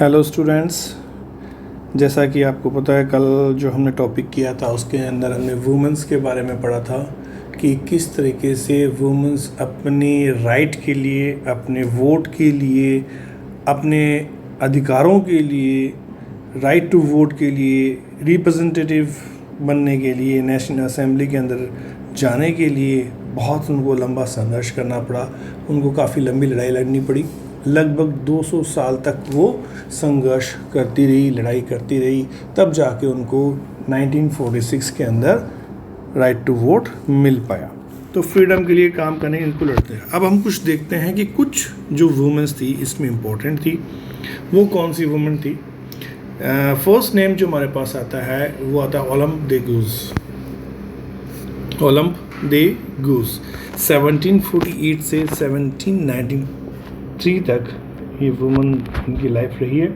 Hello students, जैसा कि आपको पता है कल जो हमने टॉपिक किया था उसके अंदर हमने वुमेंस के बारे में पढ़ा था कि किस तरीके से वुमेंस अपने राइट के लिए, अपने वोट के लिए, अपने अधिकारों के लिए, राइट टू वोट के लिए, रिप्रेजेंटेटिव बनने के लिए, नेशनल असेंबली के अंदर जाने के लिए बहुत उनको लंबा संघर्ष करना पड़ा। उनको काफ़ी लंबी लड़ाई लड़नी पड़ी। लगभग 200 साल तक वो संघर्ष करती रही, लड़ाई करती रही, तब जाके उनको 1946 के अंदर राइट टू वोट मिल पाया। तो फ्रीडम के लिए काम करने इनको लड़ते हैं। अब हम कुछ देखते हैं कि कुछ जो वुमेन्स थी इसमें इम्पोर्टेंट थी, वो कौन सी वुमेन थी। फर्स्ट नेम जो हमारे पास आता है वो आता है ओलंप दे गूज। ओलंप दे गूज 1748 से 1793 तक ये वुमन इनकी लाइफ रही है।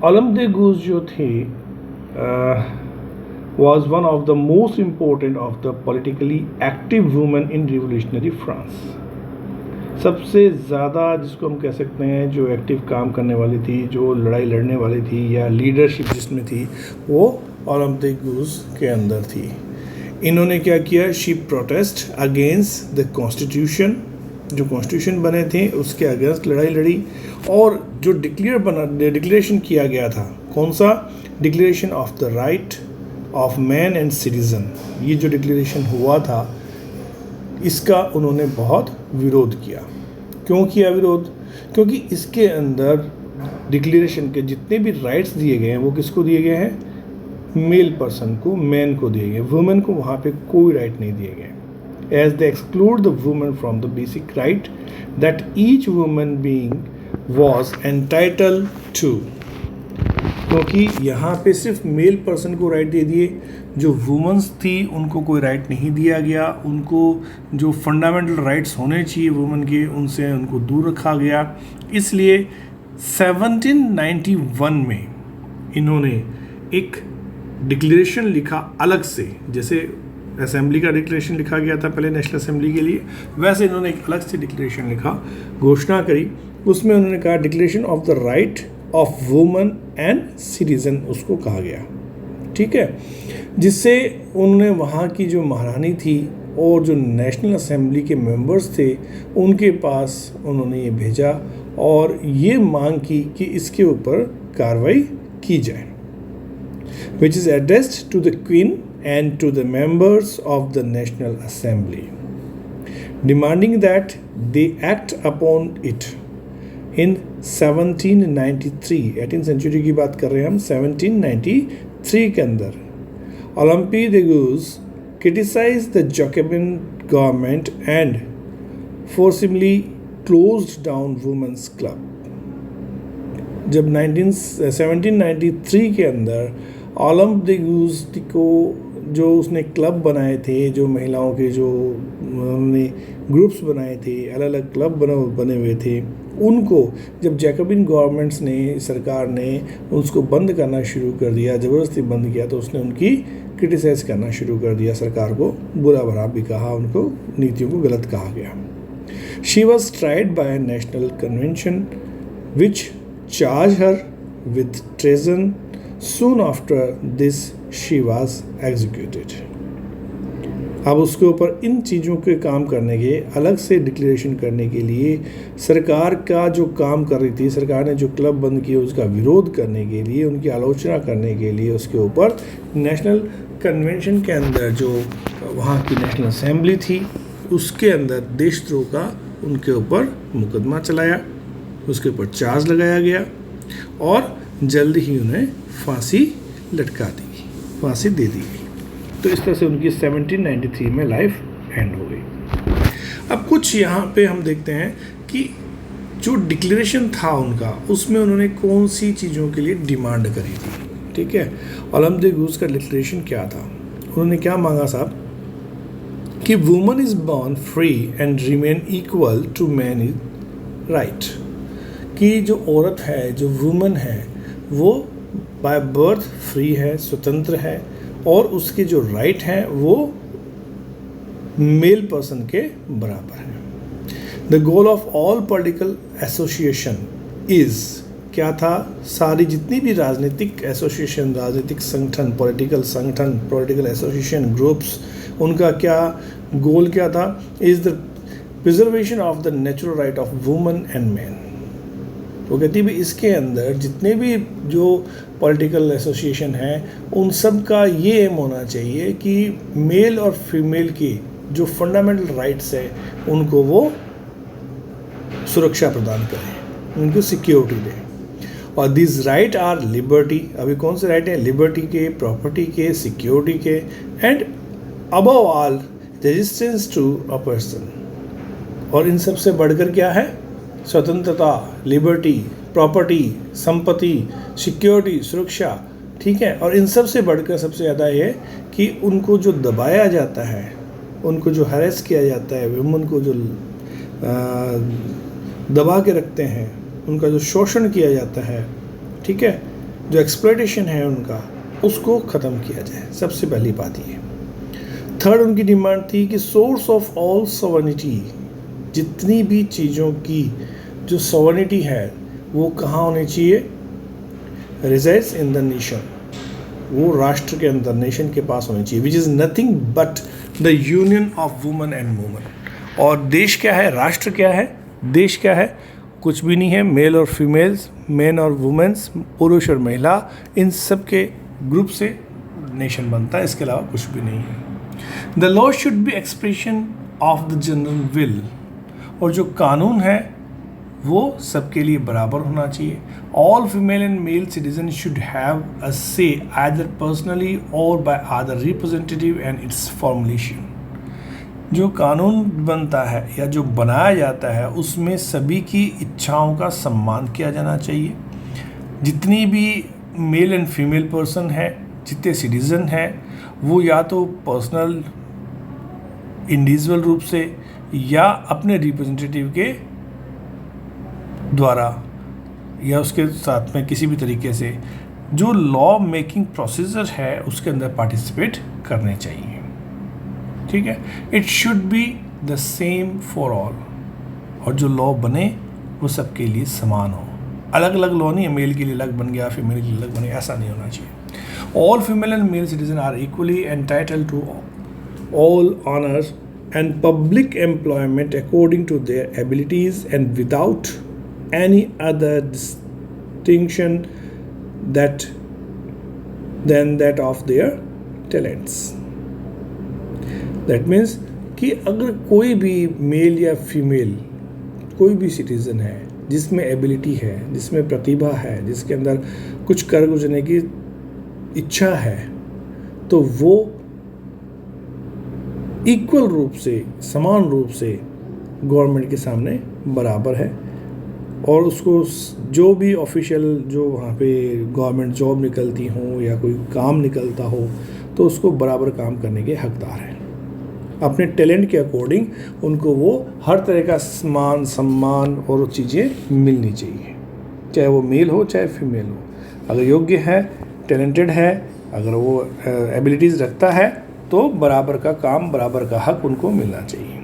ओलंप दे गूज जो थे was one of the most important of the politically active women in revolutionary France। सबसे ज़्यादा जिसको हम कह सकते हैं जो एक्टिव काम करने वाली थी, जो लड़ाई लड़ने वाली थी या लीडरशिप जिसमें थी, वो ओलंप दे गूज के अंदर थी। इन्होंने क्या किया? She protest against the constitution, जो कॉन्स्टिट्यूशन बने थे उसके अगेंस्ट लड़ाई लड़ी। और जो डिक्लेरेशन किया गया था, कौन सा? Declaration of the right of man and citizen. ये जो डिक्लेरेशन हुआ था इसका उन्होंने बहुत विरोध किया। क्यों किया विरोध? क्योंकि इसके अंदर डिक्लेरेशन के जितने भी राइट्स दिए गए हैं वो किसको दिए गए हैं? मेल पर्सन को, मैन को दिए गए। वुमेन को वहाँ पे कोई राइट नहीं दिए गए। As they exclude the woman from the basic right that each woman being was entitled to। क्योंकि यहाँ पे सिर्फ मेल पर्सन को राइट दे दिए, जो वुमेन्स थी उनको कोई राइट नहीं दिया गया। उनको जो फंडामेंटल राइट्स होने चाहिए वुमेन के, उनसे उनको दूर रखा गया। इसलिए 1791 में इन्होंने एक डिक्लेरेशन लिखा अलग से। जैसे असेंबली का डिक्लेरेशन लिखा गया था पहले नेशनल असेंबली के लिए, वैसे इन्होंने एक अलग से डिक्लेरेशन लिखा, घोषणा करी। उसमें उन्होंने कहा declaration of the right of woman and citizen, उसको कहा गया। ठीक है, जिससे उन्होंने वहाँ की जो महारानी थी और जो नेशनल असेंबली के मेंबर्स थे उनके पास उन्होंने ये भेजा और ये मांग की कि इसके ऊपर कार्रवाई की जाए, which is addressed to the Queen and to the members of the National Assembly, demanding that they act upon it in 1793। 18th century की बात कर रहे हैं हम। 1793 के अंदर Olymp they goose criticized the Jacobin government and forcibly closed down women's club। जब 1793 के अंदर ओलंप दे गूज को जो उसने क्लब बनाए थे, जो महिलाओं के जो उन्होंने ग्रुप्स बनाए थे, अलग अलग क्लब बने हुए थे, उनको जब जैकबिन गवर्नमेंट्स ने, सरकार ने उसको बंद करना शुरू कर दिया, ज़बरदस्ती बंद किया, तो उसने उनकी क्रिटिसाइज़ करना शुरू कर दिया। सरकार को बुरा भला भी कहा, उनको नीतियों को गलत कहा गया। She was tried bye national convention which charge her with treason. Soon after this she was executed। अब उसके ऊपर इन चीज़ों के काम करने के, अलग से डिक्लेरेशन करने के लिए सरकार का जो काम कर रही थी, सरकार ने जो क्लब बंद किए उसका विरोध करने के लिए, उनकी आलोचना करने के लिए, उसके ऊपर नेशनल कन्वेंशन के अंदर जो वहाँ की नेशनल असेंबली थी उसके अंदर देशद्रोह का उनके ऊपर मुकदमा चलाया, उसके ऊपर चार्ज लगाया गया और जल्द ही उन्हें फांसी लटका दी गई, फांसी दे दी गई। तो इस तरह से उनकी 1793 में लाइफ एंड हो गई। अब कुछ यहाँ पे हम देखते हैं कि जो डिक्लेरेशन था उनका, उसमें उन्होंने कौन सी चीज़ों के लिए डिमांड करी थी। ठीक है, ओलंप दे गूज का डिक्लेरेशन क्या था? उन्होंने क्या मांगा साहब कि woman is born free and remain equal to man is right. कि जो औरत है, जो वुमन है, वो बाय बर्थ फ्री है, स्वतंत्र है, और उसके जो राइट हैं वो मेल पर्सन के बराबर है। The goal of all political association is क्या था, सारी जितनी भी राजनीतिक एसोसिएशन, राजनीतिक संगठन, पॉलिटिकल एसोसिएशन ग्रुप्स, उनका क्या गोल क्या था, is the preservation of the natural right of woman and man. वो कहती भी इसके अंदर जितने भी जो पॉलिटिकल एसोसिएशन हैं उन सब का ये एम होना चाहिए कि मेल और फीमेल की जो फंडामेंटल राइट्स है उनको वो सुरक्षा प्रदान करें, उनको सिक्योरिटी दें। और दिस राइट आर लिबर्टी, अभी कौन से राइट हैं, लिबर्टी के, प्रॉपर्टी के, सिक्योरिटी के, and above all resistance to a person. और इन सब से बढ़कर क्या है, स्वतंत्रता, लिबर्टी, प्रॉपर्टी, संपत्ति, सिक्योरिटी, सुरक्षा, ठीक है। और इन सब से बढ़कर सबसे ज़्यादा ये कि उनको जो दबाया जाता है, उनको जो हैरेस किया जाता है, वुमन को जो दबा के रखते हैं, उनका जो शोषण किया जाता है, ठीक है, जो एक्सप्लॉयटेशन है उनका, उसको ख़त्म किया जाए। सबसे पहली बात ये। थर्ड उनकी डिमांड थी कि सोर्स ऑफ ऑल सॉवरेनिटी, जितनी भी चीज़ों की जो सॉवरेनिटी है वो कहाँ होनी चाहिए, रिजाइड्स इन द नेशन, वो राष्ट्र के अंदर, नेशन के पास होनी चाहिए, which is nothing but the union of woman and woman. और देश क्या है, राष्ट्र क्या है, देश क्या है, कुछ भी नहीं है, मेल और फीमेल्स, मेन और वुमेन्स, पुरुष और महिला, इन सब के ग्रुप से नेशन बनता है, इसके अलावा कुछ भी नहीं है। The law should be expression of the general will, और जो कानून है वो सबके लिए बराबर होना चाहिए। All female and male citizen should have a say either personally और by other representative and its formulation. जो कानून बनता है या जो बनाया जाता है उसमें सभी की इच्छाओं का सम्मान किया जाना चाहिए। जितनी भी मेल एंड फीमेल पर्सन है, जितने सिटीज़न हैं, वो या तो पर्सनल इंडिविजुअल रूप से या अपने रिप्रेजेंटेटिव के द्वारा या उसके साथ में किसी भी तरीके से जो लॉ मेकिंग प्रोसीजर है उसके अंदर पार्टिसिपेट करने चाहिए, ठीक है। It should be the same for all, और जो लॉ बने वो सबके लिए समान हो। अलग अलग लॉ नहीं है, मेल के लिए अलग बन गया, फीमेल के लिए अलग बन गया, ऐसा नहीं होना चाहिए। All female and male citizen are equally entitled to all honours and public employment according to their abilities and without any other distinction than that of their talents. That means कि अगर कोई भी मेल या female कोई भी citizen है जिसमें ability है, जिसमें प्रतिभा है, जिसके अंदर कुछ कर गुजरने की इच्छा है, तो वो इक्वल रूप से, समान रूप से गवर्नमेंट के सामने बराबर है। और उसको जो भी ऑफिशियल जो वहाँ पे गवर्नमेंट जॉब निकलती हो या कोई काम निकलता हो तो उसको बराबर काम करने के हकदार हैं। अपने टैलेंट के अकॉर्डिंग उनको वो हर तरह का सम्मान और चीज़ें मिलनी चाहिए, चाहे वो मेल हो चाहे फीमेल हो। अगर योग्य है, टैलेंटेड है, अगर वो एबिलिटीज़ रखता है तो बराबर का काम, बराबर का हक उनको मिलना चाहिए।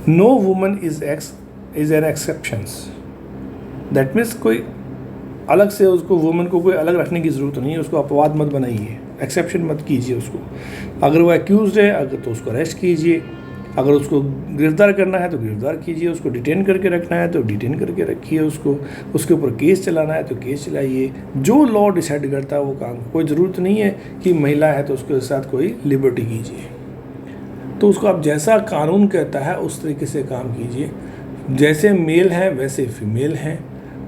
No woman is an exceptions. That means कोई अलग से उसको, वुमन को कोई अलग रखने की ज़रूरत नहीं है, उसको अपवाद मत बनाइए, एक्सेप्शन मत कीजिए उसको। अगर वो एक्यूज़ है अगर तो उसको अरेस्ट कीजिए, अगर उसको गिरफ्तार करना है तो गिरफ्तार कीजिए, उसको डिटेन करके रखना है तो डिटेन करके रखिए उसको, उसके ऊपर केस चलाना है तो केस चलाइए। जो लॉ डिसाइड करता है वो काम, कोई ज़रूरत नहीं है कि महिला है तो उसके साथ कोई लिबर्टी कीजिए। तो उसको आप जैसा कानून कहता है उस तरीके से काम कीजिए। जैसे मेल है वैसे फीमेल हैं,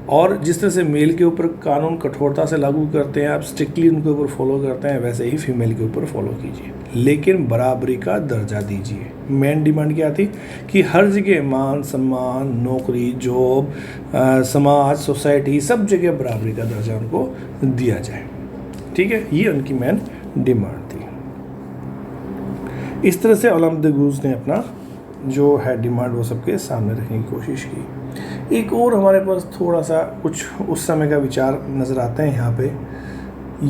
और जिस तरह से मेल के ऊपर कानून कठोरता से लागू करते हैं, आप स्ट्रिक्टली उनके ऊपर फॉलो करते हैं, वैसे ही फीमेल के ऊपर फॉलो कीजिए, लेकिन बराबरी का दर्जा दीजिए। मेन डिमांड क्या थी कि हर जगह मान सम्मान, नौकरी, जॉब, समाज, सोसाइटी, सब जगह बराबरी का दर्जा उनको दिया जाए, ठीक है। ये उनकी मेन डिमांड थी। इस तरह से ओलम द गूज ने अपना जो है डिमांड वो सबके सामने रखने की कोशिश की। एक और हमारे पास थोड़ा सा कुछ उस समय का विचार नज़र आते हैं यहाँ पे।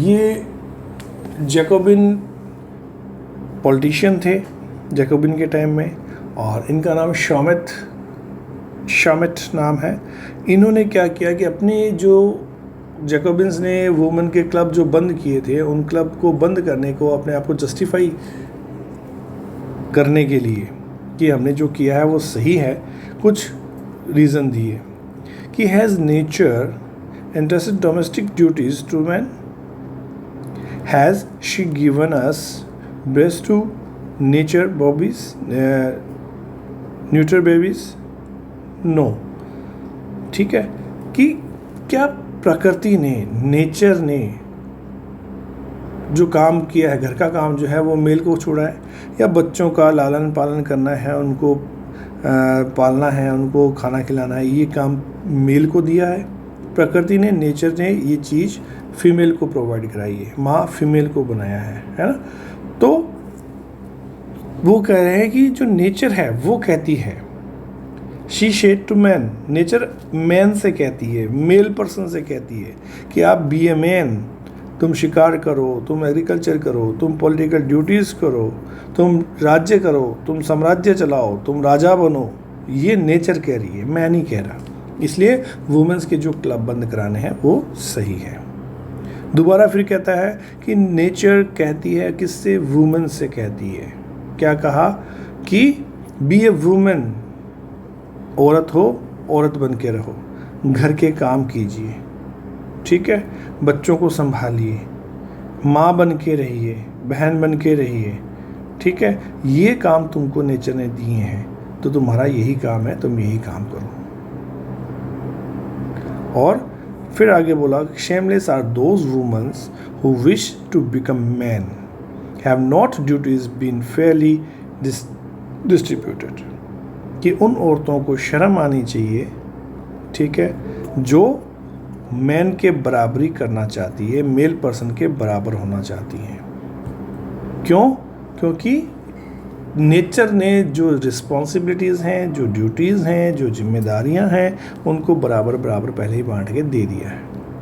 ये जैकोबिन पॉलिटिशियन थे जैकोबिन के टाइम में, और इनका नाम शामिट नाम है। इन्होंने क्या किया कि अपने जो जैकोबिन्स ने वुमेन के क्लब जो बंद किए थे, उन क्लब को बंद करने को, अपने आप को जस्टिफाई करने के लिए कि हमने जो किया है वो सही है, कुछ रीज़न दिए कि has nature entrusted domestic duties to men? Has she given us breast to nature babies, neuter babies? No. ठीक है कि क्या प्रकृति ने, नेचर ने जो काम किया है, घर का काम जो है वो मेल को छोड़ा है, या बच्चों का लालन पालन करना है, उनको पालना है, उनको खाना खिलाना है, ये काम मेल को दिया है? प्रकृति ने, नेचर ने ये चीज़ फीमेल को प्रोवाइड कराई है, माँ फीमेल को बनाया है ना। तो वो कह रहे हैं कि जो नेचर है वो कहती है, she said to man, nature man से कहती है, मेल पर्सन से कहती है कि आप बी ए मैन, तुम शिकार करो, तुम एग्रीकल्चर करो, तुम पॉलिटिकल ड्यूटीज़ करो, तुम राज्य करो, तुम साम्राज्य चलाओ, तुम राजा बनो। ये नेचर कह रही है, मैं नहीं कह रहा। इसलिए वुमेन्स के जो क्लब बंद कराने हैं वो सही है। दोबारा फिर कहता है कि नेचर कहती है, किससे? वुमेन से कहती है। क्या कहा? कि बी ए वुमेन, औरत हो, औरत बन के रहो, घर के काम कीजिए, ठीक है, बच्चों को संभालिए, माँ बन के रहिए, बहन बन के रहिए, ठीक है, ये काम तुमको नेचर ने दिए हैं, तो तुम्हारा यही काम है, तुम यही काम करो। और फिर आगे बोला, shameless are those womens who wish to become man, have not duties been fairly distributed, कि उन औरतों को शर्म आनी चाहिए, ठीक है, जो मैन के बराबरी करना चाहती है, मेल पर्सन के बराबर होना चाहती हैं। क्यों? क्योंकि नेचर ने जो रिस्पॉन्सिबिलिटीज़ हैं, जो ड्यूटीज़ हैं, जो जिम्मेदारियां हैं, उनको बराबर बराबर पहले ही बांट के दे दिया है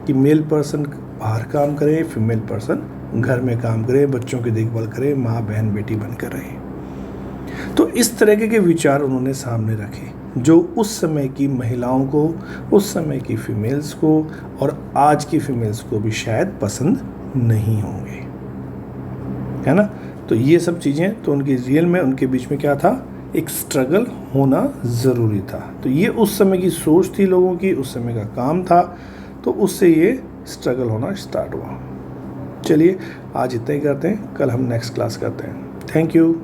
कि मेल पर्सन बाहर काम करे, फीमेल पर्सन घर में काम करे, बच्चों की देखभाल करे, माँ बहन बेटी बनकर रहे। तो इस तरह के विचार उन्होंने सामने रखे, जो उस समय की महिलाओं को, उस समय की फीमेल्स को और आज की फीमेल्स को भी शायद पसंद नहीं होंगे, है ना। तो ये सब चीज़ें, तो उनकी रियल में उनके बीच में क्या था, एक स्ट्रगल होना ज़रूरी था। तो ये उस समय की सोच थी लोगों की, उस समय का काम था, तो उससे ये स्ट्रगल होना स्टार्ट हुआ। चलिए आज इतना ही करते हैं, कल हम नेक्स्ट क्लास करते हैं। Thank you.